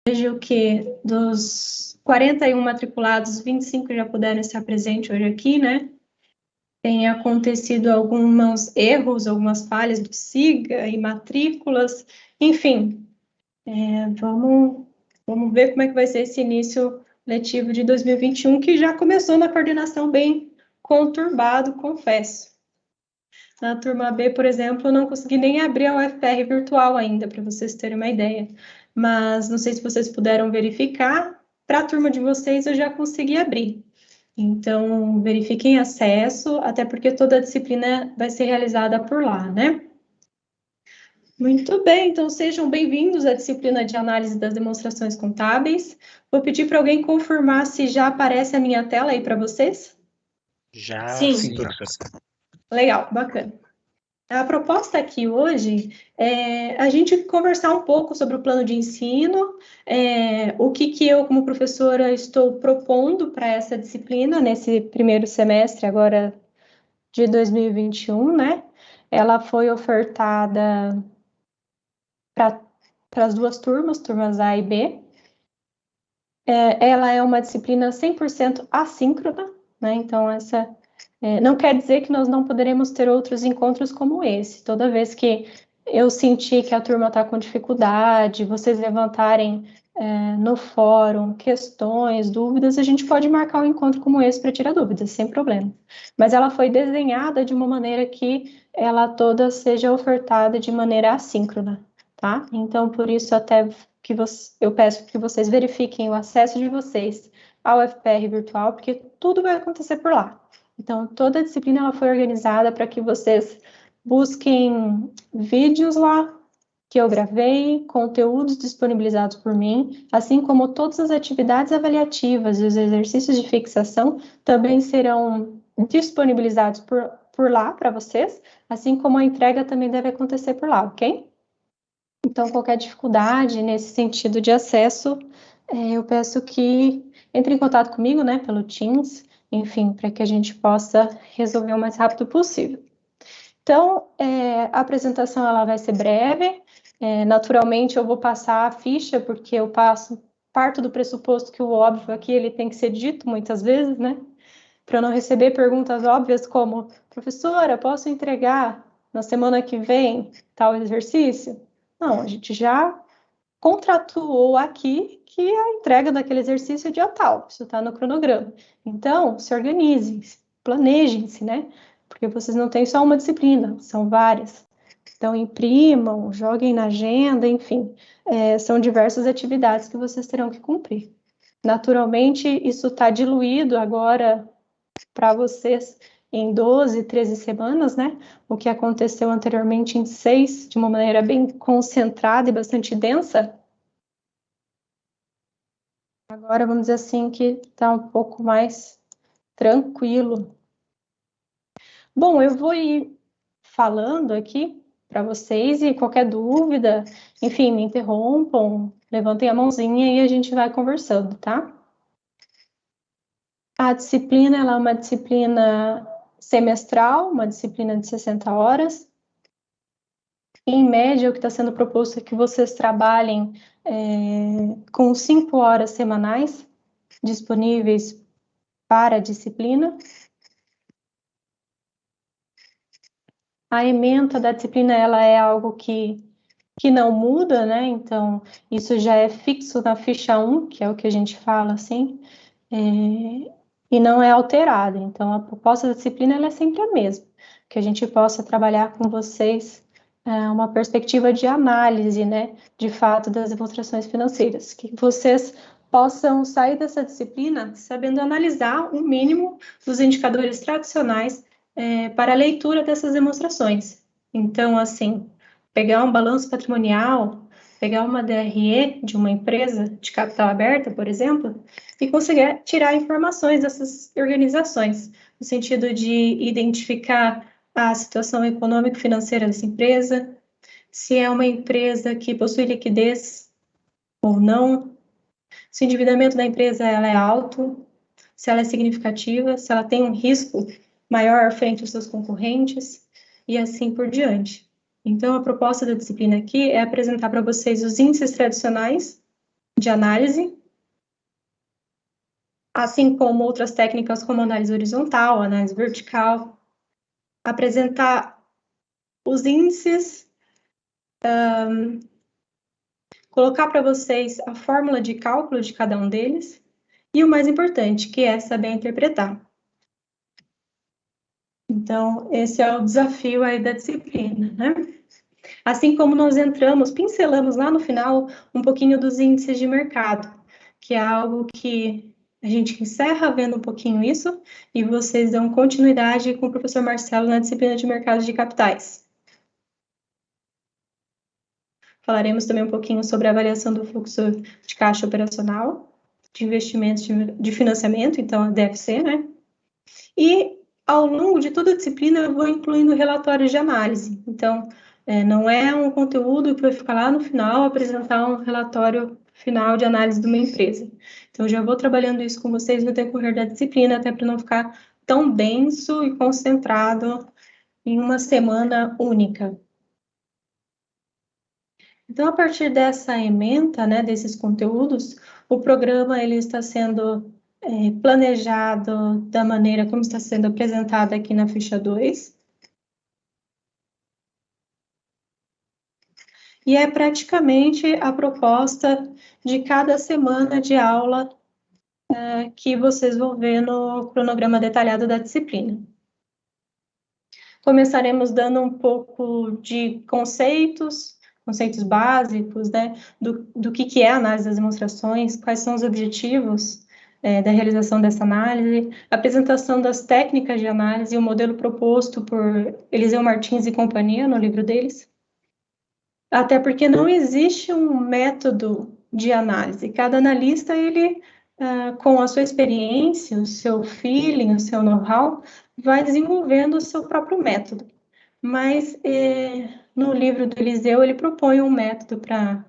Vejo que dos 41 matriculados, 25 já puderam estar presentes hoje aqui, né? Tem acontecido alguns erros, algumas falhas do SIGA e matrículas, enfim, vamos ver como é que vai ser esse início letivo de 2021, que já começou na coordenação bem conturbado, confesso. Na turma B, por exemplo, eu não consegui nem abrir a UFPR virtual ainda, para vocês terem uma ideia. Mas não sei se vocês puderam verificar, para a turma de vocês eu já consegui abrir. Então, verifiquem acesso, até porque toda a disciplina vai ser realizada por lá, né? Muito bem, então sejam bem-vindos à disciplina de análise das demonstrações contábeis. Vou pedir para alguém confirmar se já aparece a minha tela aí para vocês. Sim, professor. Legal, bacana. A proposta aqui hoje é a gente conversar um pouco sobre o plano de ensino, o que eu, como professora, estou propondo para essa disciplina nesse primeiro semestre agora de 2021, né? Ela foi ofertada para as duas turmas A e B. Ela é uma disciplina 100% assíncrona, né? Então, essa não quer dizer que nós não poderemos ter outros encontros como esse. Toda vez que eu sentir que a turma está com dificuldade, vocês levantarem no fórum questões, dúvidas, a gente pode marcar um encontro como esse para tirar dúvidas, sem problema. Mas ela foi desenhada de uma maneira que ela toda seja ofertada de maneira assíncrona, tá? Então, por isso, até que eu peço que vocês verifiquem o acesso de vocês ao FPR virtual, porque tudo vai acontecer por lá. Então, toda a disciplina ela foi organizada para que vocês busquem vídeos lá que eu gravei, conteúdos disponibilizados por mim, assim como todas as atividades avaliativas e os exercícios de fixação também serão disponibilizados por lá para vocês, assim como a entrega também deve acontecer por lá, ok? Então, qualquer dificuldade nesse sentido de acesso, eu peço que entre em contato comigo, né, pelo Teams, enfim, para que a gente possa resolver o mais rápido possível. Então, a apresentação ela vai ser breve, naturalmente eu vou passar a ficha, porque eu parto do pressuposto que o óbvio aqui ele tem que ser dito muitas vezes, né, para não receber perguntas óbvias como, professora, posso entregar na semana que vem tal exercício? Não, a gente já contratuou aqui que a entrega daquele exercício é dia tal, isso está no cronograma. Então, se organizem, planejem-se, né? Porque vocês não têm só uma disciplina, são várias. Então, imprimam, joguem na agenda, enfim, são diversas atividades que vocês terão que cumprir. Naturalmente, isso está diluído agora para vocês em 12, 13 semanas, né? O que aconteceu anteriormente em 6, de uma maneira bem concentrada e bastante densa. Agora, vamos dizer assim, que está um pouco mais tranquilo. Bom, eu vou ir falando aqui para vocês e qualquer dúvida, enfim, me interrompam, levantem a mãozinha e a gente vai conversando, tá? A disciplina, ela é uma disciplina semestral, uma disciplina de 60 horas. Em média, o que está sendo proposto é que vocês trabalhem com 5 horas semanais disponíveis para a disciplina. A ementa da disciplina ela é algo que não muda, né? Então, isso já é fixo na ficha 1, que é o que a gente fala, assim, e não é alterado. Então, a proposta da disciplina ela é sempre a mesma, que a gente possa trabalhar com vocês uma perspectiva de análise, né, de fato, das demonstrações financeiras, que vocês possam sair dessa disciplina sabendo analisar o mínimo dos indicadores tradicionais para a leitura dessas demonstrações. Então, assim, pegar um balanço patrimonial, pegar uma DRE de uma empresa de capital aberta, por exemplo, e conseguir tirar informações dessas organizações, no sentido de identificar a situação econômico-financeira dessa empresa, se é uma empresa que possui liquidez ou não, se o endividamento da empresa ela é alto, se ela é significativa, se ela tem um risco maior frente aos seus concorrentes, e assim por diante. Então, a proposta da disciplina aqui é apresentar para vocês os índices tradicionais de análise, assim como outras técnicas como análise horizontal, análise vertical, apresentar os índices, colocar para vocês a fórmula de cálculo de cada um deles, e o mais importante, que é saber interpretar. Então, esse é o desafio aí da disciplina, né? Assim como nós pincelamos lá no final um pouquinho dos índices de mercado, que é algo que a gente encerra vendo um pouquinho isso, e vocês dão continuidade com o professor Marcelo na disciplina de mercado de capitais. Falaremos também um pouquinho sobre a avaliação do fluxo de caixa operacional, de investimentos de financiamento, então a DFC, né? E ao longo de toda a disciplina eu vou incluindo relatórios de análise. Então, não é um conteúdo que vai ficar lá no final apresentar um relatório final de análise de uma empresa. Então, eu já vou trabalhando isso com vocês no decorrer da disciplina, até para não ficar tão denso e concentrado em uma semana única. Então, a partir dessa ementa, né, desses conteúdos, o programa ele está sendo planejado da maneira como está sendo apresentado aqui na ficha 2. E é praticamente a proposta de cada semana de aula que vocês vão ver no cronograma detalhado da disciplina. Começaremos dando um pouco de conceitos básicos, né, do que é a análise das demonstrações, quais são os objetivos da realização dessa análise, apresentação das técnicas de análise e o modelo proposto por Eliseu Martins e companhia no livro deles. Até porque não existe um método de análise. Cada analista, ele, com a sua experiência, o seu feeling, o seu know-how, vai desenvolvendo o seu próprio método. Mas no livro do Eliseu, ele propõe um método para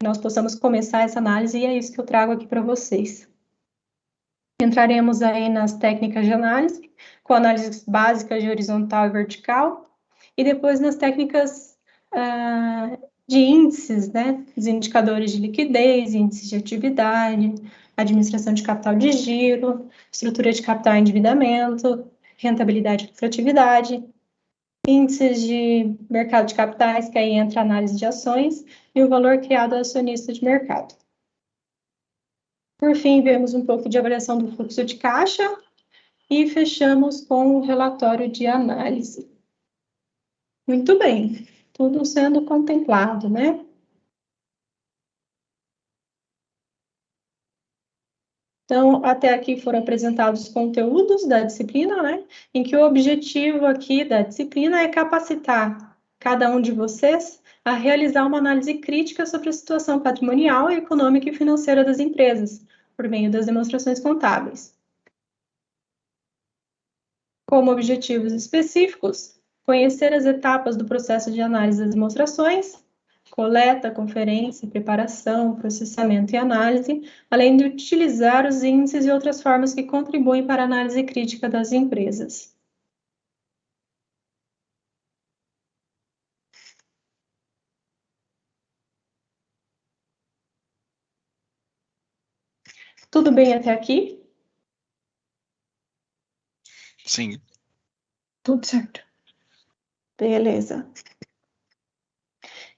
nós possamos começar essa análise, e é isso que eu trago aqui para vocês. Entraremos aí nas técnicas de análise, com análises básicas de horizontal e vertical, e depois nas técnicas de índices, né? Os indicadores de liquidez, índices de atividade, administração de capital de giro, estrutura de capital e endividamento, rentabilidade e lucratividade, índices de mercado de capitais, que aí entra a análise de ações, e o valor criado ao acionista de mercado. Por fim, vemos um pouco de avaliação do fluxo de caixa e fechamos com o relatório de análise. Muito bem, tudo sendo contemplado, né? Então, até aqui foram apresentados os conteúdos da disciplina, né? Em que o objetivo aqui da disciplina é capacitar cada um de vocês a realizar uma análise crítica sobre a situação patrimonial, econômica e financeira das empresas, por meio das demonstrações contábeis. Como objetivos específicos, conhecer as etapas do processo de análise das demonstrações, coleta, conferência, preparação, processamento e análise, além de utilizar os índices e outras formas que contribuem para a análise crítica das empresas. Tudo bem até aqui? Sim. Tudo certo. Beleza.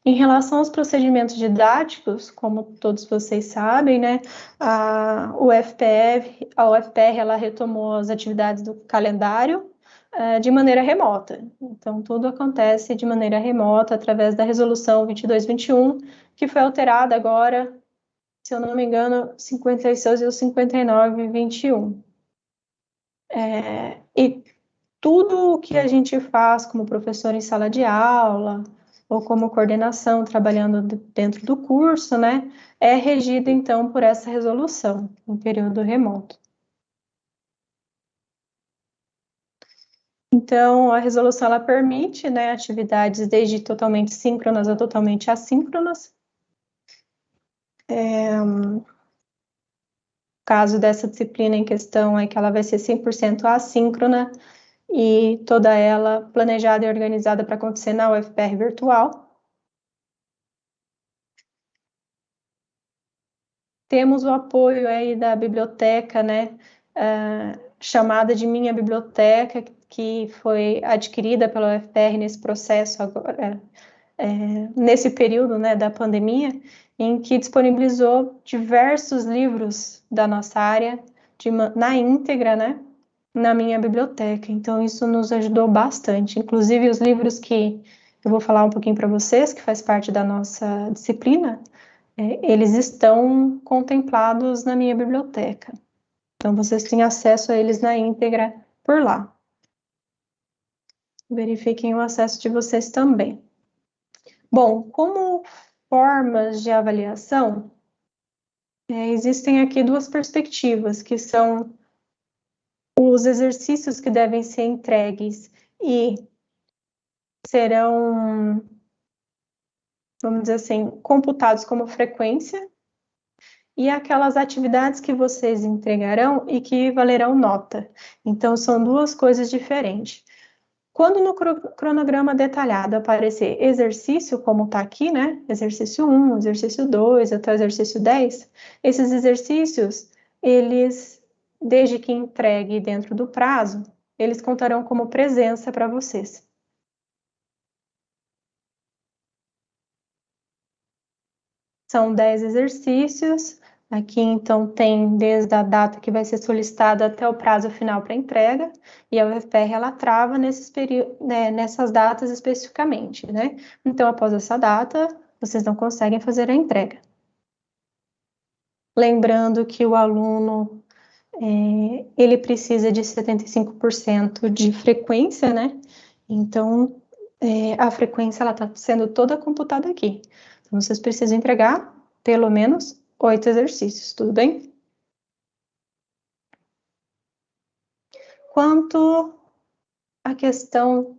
Em relação aos procedimentos didáticos, como todos vocês sabem, né, a UFPR ela retomou as atividades do calendário de maneira remota. Então, tudo acontece de maneira remota através da resolução 2221, que foi alterada agora, se eu não me engano, 56 e 5921. E tudo o que a gente faz como professor em sala de aula, ou como coordenação, trabalhando dentro do curso, né, é regido, então, por essa resolução, em período remoto. Então, a resolução, ela permite, né, atividades desde totalmente síncronas a totalmente assíncronas. O caso dessa disciplina em questão é que ela vai ser 100% assíncrona, e toda ela planejada e organizada para acontecer na UFPR virtual. temos o apoio aí da biblioteca, né, chamada de Minha Biblioteca, que foi adquirida pela UFR nesse processo agora, nesse período, né, da pandemia, em que disponibilizou diversos livros da nossa área na íntegra, né, na minha biblioteca. Então, isso nos ajudou bastante. Inclusive, os livros que eu vou falar um pouquinho para vocês, que faz parte da nossa disciplina, eles estão contemplados na minha biblioteca. Então, vocês têm acesso a eles na íntegra por lá. Verifiquem o acesso de vocês também. Bom, como formas de avaliação, existem aqui duas perspectivas, que são os exercícios que devem ser entregues e serão, vamos dizer assim, computados como frequência, e aquelas atividades que vocês entregarão e que valerão nota. Então, são duas coisas diferentes. Quando no cronograma detalhado aparecer exercício, como está aqui, né? Exercício 1, exercício 2, até o exercício 10, esses exercícios, eles, desde que entregue dentro do prazo, eles contarão como presença para vocês. São 10 exercícios. Aqui, então, tem desde a data que vai ser solicitada até o prazo final para entrega, e a UFR, ela trava nessas datas especificamente, né? Então, após essa data, vocês não conseguem fazer a entrega. Lembrando que o aluno, ele precisa de 75% de frequência, né? Então, a frequência, ela está sendo toda computada aqui. Então, vocês precisam entregar pelo menos 8 exercícios, tudo bem? Quanto à questão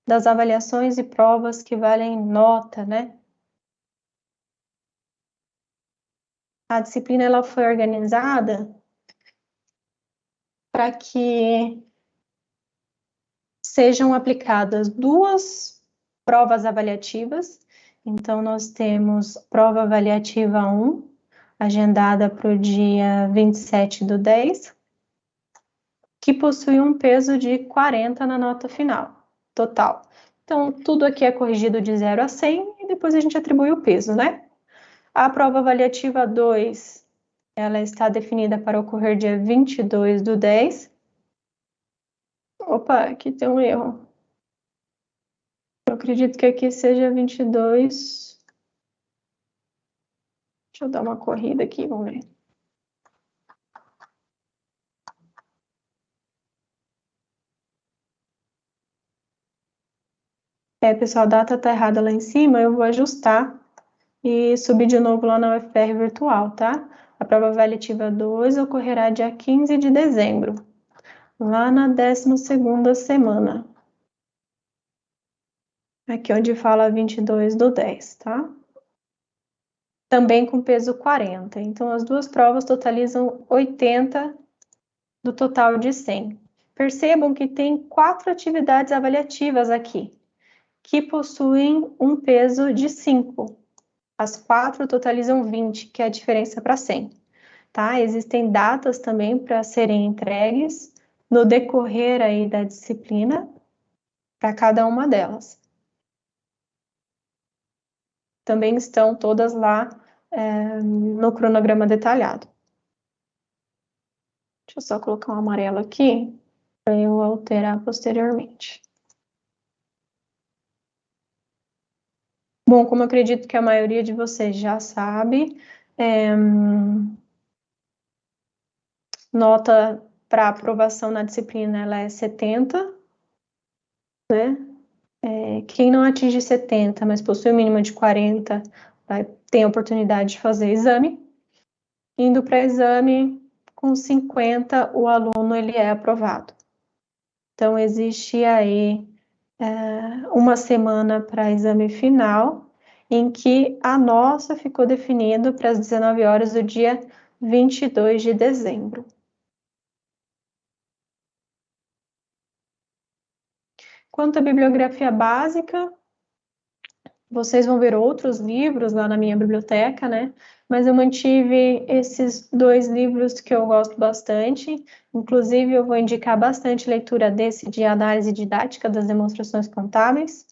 das avaliações e provas que valem nota, né? A disciplina, ela foi organizada para que sejam aplicadas duas provas avaliativas. Então, nós temos prova avaliativa 1, agendada para o dia 27/10, que possui um peso de 40 na nota final, total. Então, tudo aqui é corrigido de 0 a 100 e depois a gente atribui o peso, né? A prova avaliativa 2, ela está definida para ocorrer dia 22/10. Opa, aqui tem um erro. Eu acredito que aqui seja 22. Deixa eu dar uma corrida aqui, vamos ver. Pessoal, a data tá errada lá em cima, eu vou ajustar e subir de novo lá na UFR virtual, tá? A prova avaliativa 2 ocorrerá dia 15 de dezembro, lá na 12ª semana. Aqui onde fala 22/10, tá? Também com peso 40. Então, as duas provas totalizam 80 do total de 100. Percebam que tem 4 atividades avaliativas aqui, que possuem um peso de 5. As 4 totalizam 20, que é a diferença para 100. Tá? Existem datas também para serem entregues no decorrer aí da disciplina para cada uma delas. Também estão todas lá no cronograma detalhado. Deixa eu só colocar um amarelo aqui para eu alterar posteriormente. Bom, como eu acredito que a maioria de vocês já sabe, nota para aprovação na disciplina ela é 70, né? Quem não atinge 70, mas possui o mínimo de 40, tem a oportunidade de fazer exame. Indo para exame, com 50, o aluno ele é aprovado. Então, existe aí uma semana para exame final, em que a nossa ficou definido para as 19 horas do dia 22 de dezembro. Quanto à bibliografia básica, vocês vão ver outros livros lá na minha biblioteca, né? Mas eu mantive esses 2 livros que eu gosto bastante. Inclusive, eu vou indicar bastante leitura desse de Análise Didática das Demonstrações Contábeis,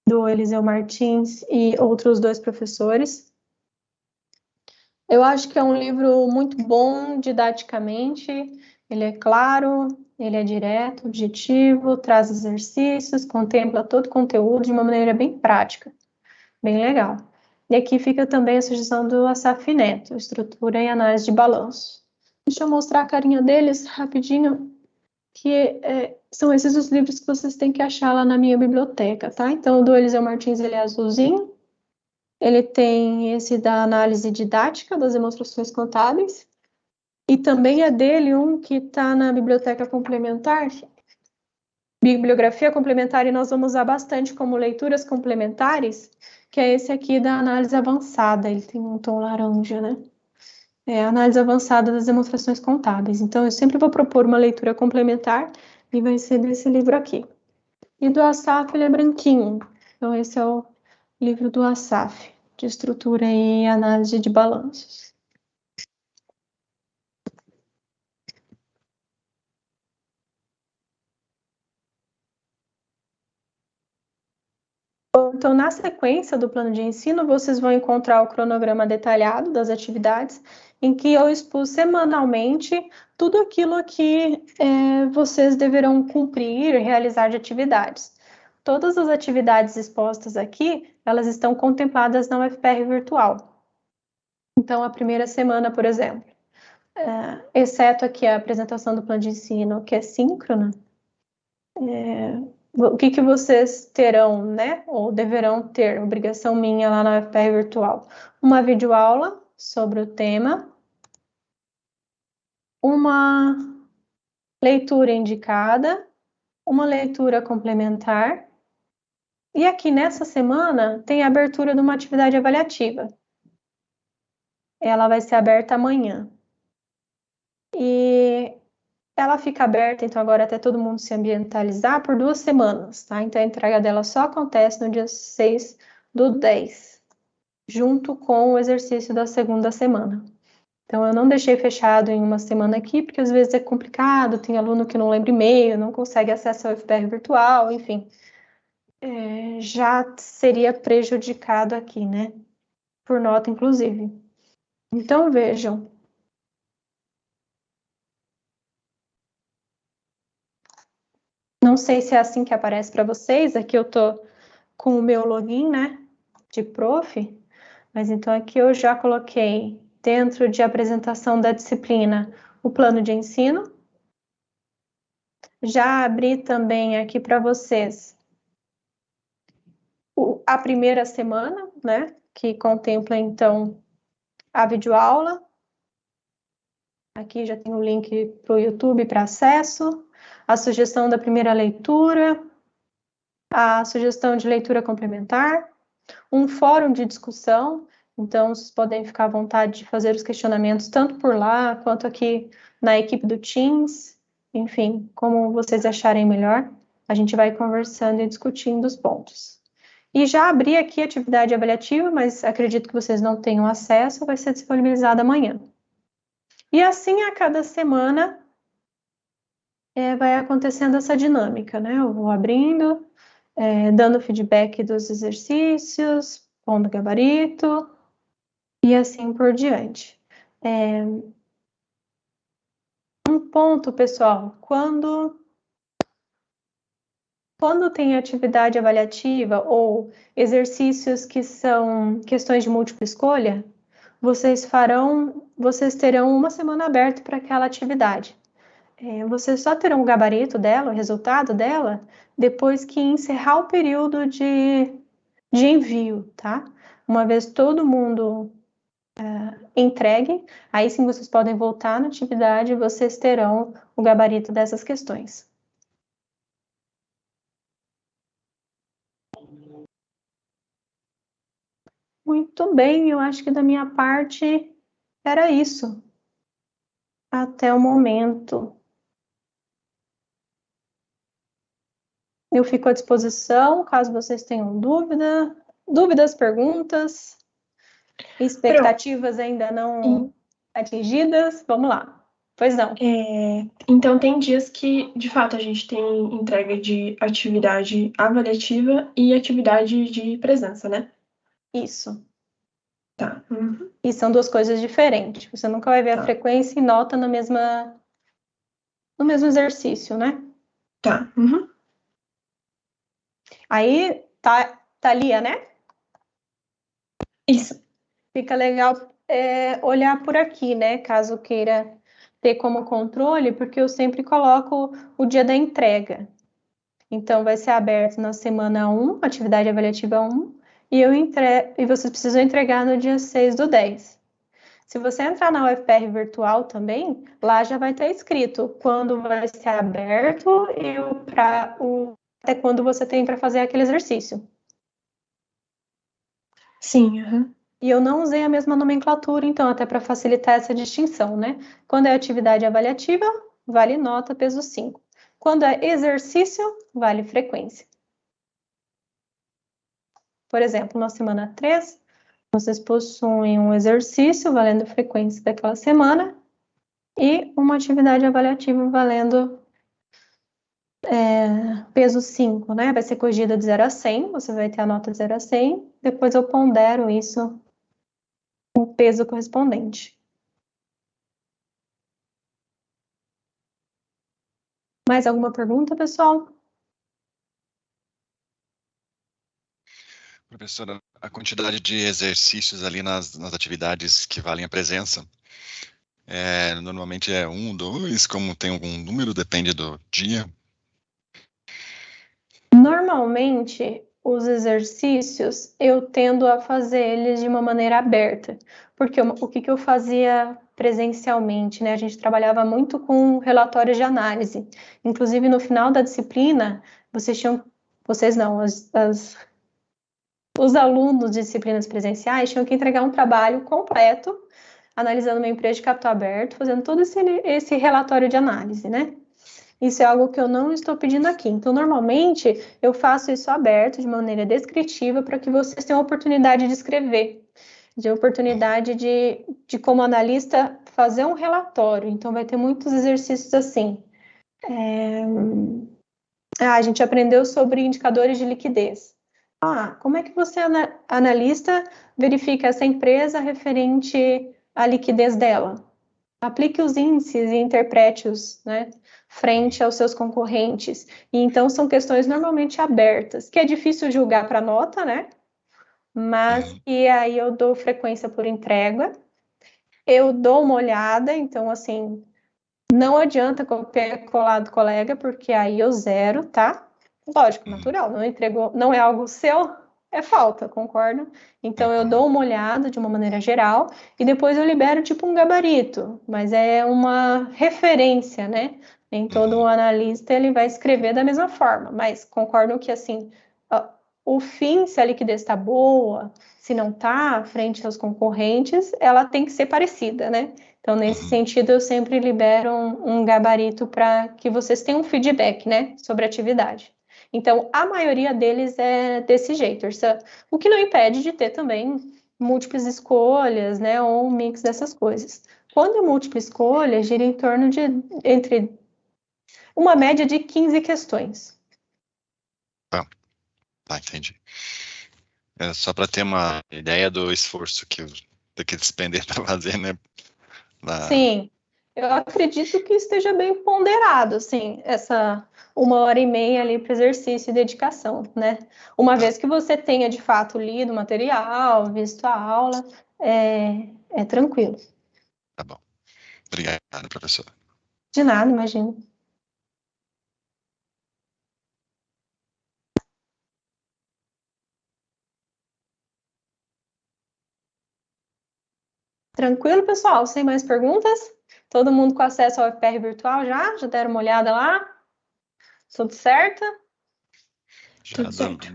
do Eliseu Martins e outros 2 professores. Eu acho que é um livro muito bom didaticamente, ele é claro, ele é direto, objetivo, traz exercícios, contempla todo o conteúdo de uma maneira bem prática, bem legal. E aqui fica também a sugestão do Assaf Neto, Estrutura e Análise de Balanço. Deixa eu mostrar a carinha deles rapidinho, que são esses os livros que vocês têm que achar lá na minha biblioteca, tá? Então, o do Eliseu Martins, ele é azulzinho, ele tem esse da análise didática das demonstrações contábeis, e também é dele um que está na biblioteca complementar, bibliografia complementar, e nós vamos usar bastante como leituras complementares, que é esse aqui da análise avançada, ele tem um tom laranja, né? É a análise avançada das demonstrações contábeis. Então, eu sempre vou propor uma leitura complementar, e vai ser desse livro aqui. E do Assaf, ele é branquinho. Então, esse é o livro do Assaf, de estrutura e análise de balanços. Então, na sequência do plano de ensino, vocês vão encontrar o cronograma detalhado das atividades, em que eu expus semanalmente tudo aquilo que vocês deverão cumprir e realizar de atividades. Todas as atividades expostas aqui, elas estão contempladas na UFPR Virtual. Então, a primeira semana, por exemplo, exceto aqui a apresentação do plano de ensino, que é síncrona, o que vocês terão, né, ou deverão ter, obrigação minha lá na UFPR Virtual? Uma videoaula sobre o tema, uma leitura indicada, uma leitura complementar, e aqui nessa semana tem a abertura de uma atividade avaliativa. Ela vai ser aberta amanhã. E ela fica aberta, então, agora até todo mundo se ambientalizar por 2 semanas, tá? Então, a entrega dela só acontece no dia 6/10, junto com o exercício da segunda semana. Então, eu não deixei fechado em uma semana aqui, porque às vezes é complicado, tem aluno que não lembra e-mail, não consegue acesso ao UFPR virtual, enfim. Já seria prejudicado aqui, né? Por nota, inclusive. Então, vejam. Não sei se é assim que aparece para vocês, aqui eu tô com o meu login, né, de prof, mas então aqui eu já coloquei dentro de apresentação da disciplina o plano de ensino. Já abri também aqui para vocês a primeira semana, né, que contempla então a videoaula. Aqui já tem o link para o YouTube para acesso, a sugestão da primeira leitura, a sugestão de leitura complementar, um fórum de discussão, então vocês podem ficar à vontade de fazer os questionamentos tanto por lá, quanto aqui na equipe do Teams, enfim, como vocês acharem melhor, a gente vai conversando e discutindo os pontos. E já abri aqui a atividade avaliativa, mas acredito que vocês não tenham acesso, vai ser disponibilizada amanhã. E assim, a cada semana, vai acontecendo essa dinâmica, né? Eu vou abrindo, dando feedback dos exercícios, pondo gabarito, e assim por diante. Um ponto, pessoal, quando tem atividade avaliativa ou exercícios que são questões de múltipla escolha, vocês terão uma semana aberta para aquela atividade. Vocês só terão o gabarito dela, o resultado dela, depois que encerrar o período de envio, tá? Uma vez todo mundo entregue, aí sim vocês podem voltar na atividade e vocês terão o gabarito dessas questões. Muito bem, eu acho que da minha parte era isso. Até o momento. Eu fico à disposição, caso vocês tenham dúvida, Dúvidas, perguntas? Expectativas ainda não atingidas? Vamos lá. Pois não. Então, tem dias que, de fato, a gente tem entrega de atividade avaliativa e atividade de presença, né? Isso. Tá. E são duas coisas diferentes. Você nunca vai ver a frequência e nota no mesmo exercício, né? Tá. Aí, Thalia, né? Isso. Fica legal olhar por aqui, né? Caso queira ter como controle, porque eu sempre coloco o dia da entrega. Então, vai ser aberto na semana 1, atividade avaliativa 1, e vocês precisam entregar no dia 6/10. Se você entrar na UFPR virtual também, lá já vai estar escrito quando vai ser aberto e até quando você tem para fazer aquele exercício. Sim, E eu não usei a mesma nomenclatura, então, até para facilitar essa distinção, né? Quando é atividade avaliativa, vale nota, peso 5. Quando é exercício, vale frequência. Por exemplo, na semana 3, vocês possuem um exercício valendo frequência daquela semana e uma atividade avaliativa valendo peso 5, né? Vai ser corrigida de 0 a 100, você vai ter a nota de 0 a 100, depois eu pondero isso com o peso correspondente. Mais alguma pergunta, pessoal? Professora, a quantidade de exercícios ali nas atividades que valem a presença, normalmente é 1, 2, como tem algum número, depende do dia? Normalmente, os exercícios, eu tendo a fazer eles de uma maneira aberta, porque o que eu fazia presencialmente, né? A gente trabalhava muito com relatórios de análise. Inclusive, no final da disciplina, os alunos de disciplinas presenciais tinham que entregar um trabalho completo, analisando uma empresa de capital aberto, fazendo todo esse relatório de análise, né? Isso é algo que eu não estou pedindo aqui. Então, normalmente, eu faço isso aberto, de maneira descritiva, para que vocês tenham a oportunidade de escrever, de oportunidade de como analista, fazer um relatório. Então, vai ter muitos exercícios assim. A gente aprendeu sobre indicadores de liquidez. Como é que você, analista, verifica essa empresa referente à liquidez dela? Aplique os índices e interprete-os, né, frente aos seus concorrentes. E então são questões normalmente abertas, que é difícil julgar para nota, né? Mas que aí eu dou frequência por entrega, eu dou uma olhada, então assim, não adianta copiar e colar do colega, porque aí eu zero, tá? Lógico, natural, não entregou, não é algo seu, é falta, concordo? Então eu dou uma olhada de uma maneira geral e depois eu libero tipo um gabarito, mas é uma referência, né? Nem todo analista ele vai escrever da mesma forma, mas concordo que assim, o fim, se a liquidez está boa, se não está, frente aos concorrentes, ela tem que ser parecida, né? Então, nesse sentido, eu sempre libero um gabarito para que vocês tenham um feedback, né, sobre a atividade. Então, a maioria deles é desse jeito, o que não impede de ter também múltiplas escolhas, né, ou um mix dessas coisas. Quando é múltipla escolha, gira em torno de entre uma média de 15 questões. Tá, entendi. Só para ter uma ideia do esforço que eu tenho que despender para fazer, né? Sim, eu acredito que esteja bem ponderado, assim, essa 1h30 ali para exercício e dedicação, né? Uma vez que você tenha, de fato, lido o material, visto a aula, é tranquilo. Tá bom. Obrigado, professora. De nada, imagino. Tranquilo, pessoal? Sem mais perguntas? Todo mundo com acesso ao UFPR virtual já? Já deram uma olhada lá? Tudo certo? Tudo certo.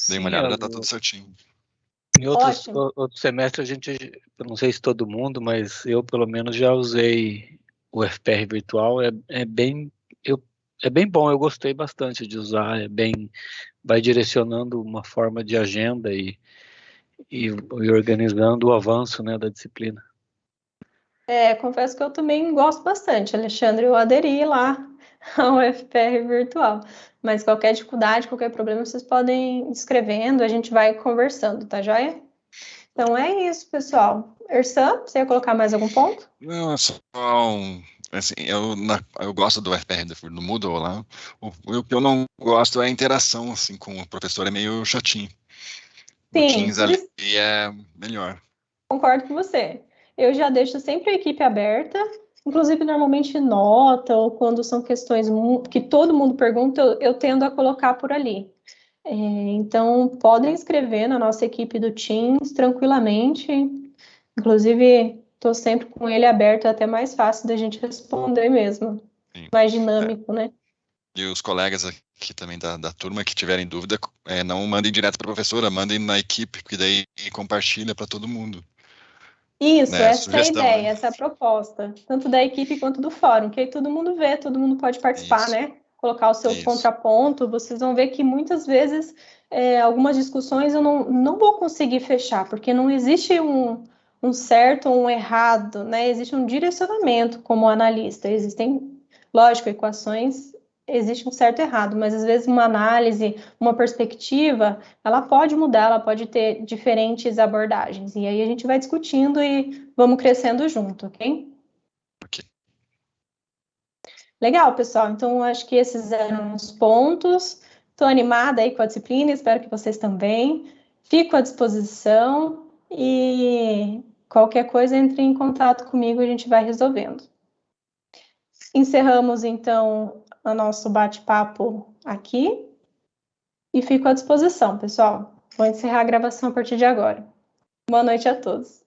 Dei uma olhada, já tá tudo certinho. Em outros semestres, eu não sei se todo mundo, mas eu, pelo menos, já usei o UFPR virtual. é bem bom, eu gostei bastante de usar, vai direcionando uma forma de agenda e organizando o avanço, né, da disciplina. Confesso que eu também gosto bastante, Alexandre, eu aderi lá ao FPR virtual, mas qualquer dificuldade, qualquer problema, vocês podem ir escrevendo, a gente vai conversando, tá joia? Então é isso, pessoal. Ersan, você ia colocar mais algum ponto? Não, é só assim, eu gosto do FPR do Moodle lá. O que eu não gosto é a interação assim, com o professor, é meio chatinho. O Sim, Teams ali é melhor. concordo com você. Eu já deixo sempre a equipe aberta, inclusive normalmente nota ou quando são questões que todo mundo pergunta, eu tendo a colocar por ali. Então, podem escrever na nossa equipe do Teams tranquilamente. Inclusive, estou sempre com ele aberto, é até mais fácil da gente responder mesmo. Sim. Mais dinâmico, né? E os colegas aqui também da turma que tiverem dúvida, não mandem direto para a professora, mandem na equipe, porque daí compartilha para todo mundo. Isso, Né? essa Sugestão, é a ideia, né? essa é a proposta, tanto da equipe quanto do fórum, que aí todo mundo vê, todo mundo pode participar, Isso. né? Colocar os seus Isso. contrapontos, vocês vão ver que muitas vezes algumas discussões eu não vou conseguir fechar, porque não existe um certo ou um errado, né? Existe um direcionamento como analista, existem, lógico, equações, existe um certo e errado, mas às vezes uma análise, uma perspectiva, ela pode mudar, ela pode ter diferentes abordagens. E aí a gente vai discutindo e vamos crescendo junto, ok? Ok. Legal, pessoal. Então, acho que esses eram os pontos. Estou animada aí com a disciplina, espero que vocês também. Fico à disposição e qualquer coisa, entre em contato comigo, a gente vai resolvendo. Encerramos, então, o nosso bate-papo aqui. E fico à disposição, pessoal. Vou encerrar a gravação a partir de agora. Boa noite a todos.